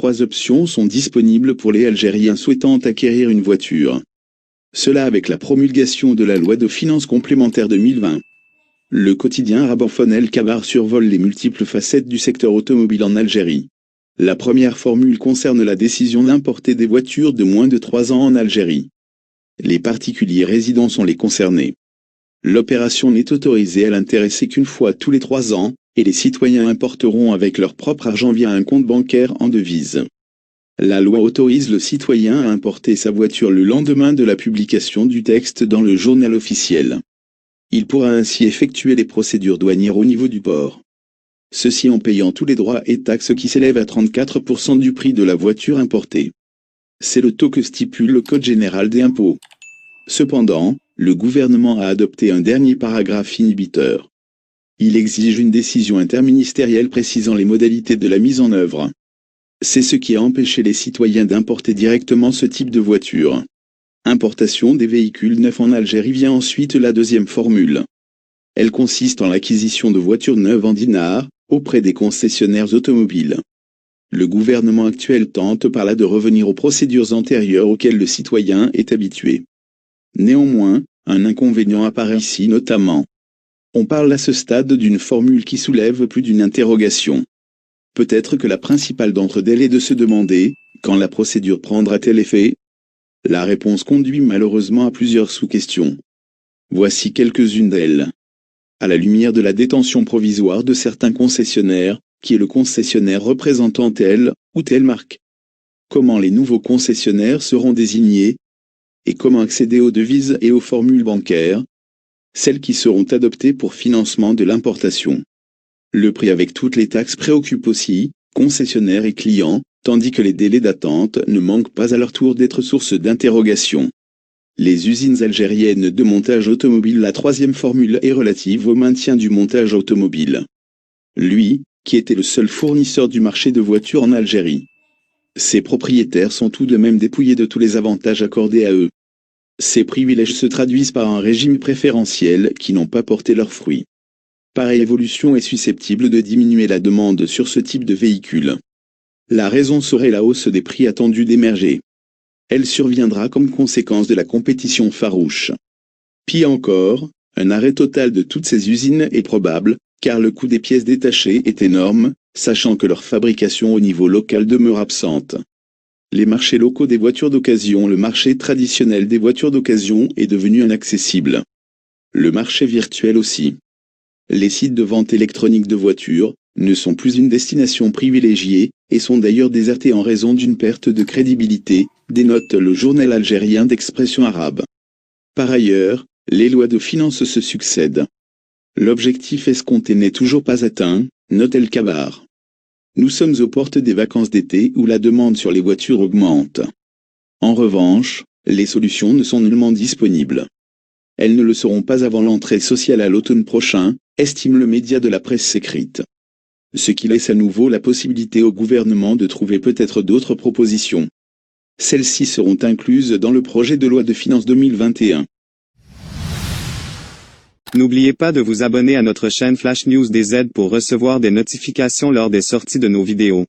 3 options sont disponibles pour les Algériens souhaitant acquérir une voiture. Cela avec la promulgation de la loi de finances complémentaire 2020. Le quotidien arabophone El Kabar survole les multiples facettes du secteur automobile en Algérie. La première formule concerne la décision d'importer des voitures de moins de 3 ans en Algérie. Les particuliers résidents sont les concernés. L'opération n'est autorisée à l'intéresser qu'une fois tous les 3 ans, et les citoyens importeront avec leur propre argent via un compte bancaire en devise. La loi autorise le citoyen à importer sa voiture le lendemain de la publication du texte dans le journal officiel. Il pourra ainsi effectuer les procédures douanières au niveau du port. Ceci en payant tous les droits et taxes qui s'élèvent à 34% du prix de la voiture importée. C'est le taux que stipule le Code général des impôts. Cependant, le gouvernement a adopté un dernier paragraphe inhibiteur. Il exige une décision interministérielle précisant les modalités de la mise en œuvre. C'est ce qui a empêché les citoyens d'importer directement ce type de voiture. Importation des véhicules neufs en Algérie vient ensuite la deuxième formule. Elle consiste en l'acquisition de voitures neuves en dinars, auprès des concessionnaires automobiles. Le gouvernement actuel tente par là de revenir aux procédures antérieures auxquelles le citoyen est habitué. Néanmoins, un inconvénient apparaît ici notamment. On parle à ce stade d'une formule qui soulève plus d'une interrogation. Peut-être que la principale d'entre elles est de se demander, quand la procédure prendra-t-elle effet? La réponse conduit malheureusement à plusieurs sous-questions. Voici quelques-unes d'elles. À la lumière de la détention provisoire de certains concessionnaires, qui est le concessionnaire représentant telle ou telle marque? Comment les nouveaux concessionnaires seront désignés? Et comment accéder aux devises et aux formules bancaires? Celles qui seront adoptées pour financement de l'importation. Le prix avec toutes les taxes préoccupe aussi, concessionnaires et clients, tandis que les délais d'attente ne manquent pas à leur tour d'être source d'interrogation. Les usines algériennes de montage automobile. La troisième formule est relative au maintien du montage automobile. Lui, qui était le seul fournisseur du marché de voitures en Algérie. Ses propriétaires sont tout de même dépouillés de tous les avantages accordés à eux. Ces privilèges se traduisent par un régime préférentiel qui n'ont pas porté leurs fruits. Pareille évolution est susceptible de diminuer la demande sur ce type de véhicule. La raison serait la hausse des prix attendus d'émerger. Elle surviendra comme conséquence de la compétition farouche. Pis encore, un arrêt total de toutes ces usines est probable, car le coût des pièces détachées est énorme, sachant que leur fabrication au niveau local demeure absente. Les marchés locaux des voitures d'occasion. Le marché traditionnel des voitures d'occasion est devenu inaccessible. Le marché virtuel aussi. Les sites de vente électronique de voitures ne sont plus une destination privilégiée et sont d'ailleurs désertés en raison d'une perte de crédibilité, dénote le journal algérien d'expression arabe. Par ailleurs, les lois de finances se succèdent. L'objectif escompté n'est toujours pas atteint, note El Kabar. Nous sommes aux portes des vacances d'été où la demande sur les voitures augmente. En revanche, les solutions ne sont nullement disponibles. Elles ne le seront pas avant l'entrée sociale à l'automne prochain, estime le média de la presse écrite. Ce qui laisse à nouveau la possibilité au gouvernement de trouver peut-être d'autres propositions. Celles-ci seront incluses dans le projet de loi de finances 2021. N'oubliez pas de vous abonner à notre chaîne Flash News DZ pour recevoir des notifications lors des sorties de nos vidéos.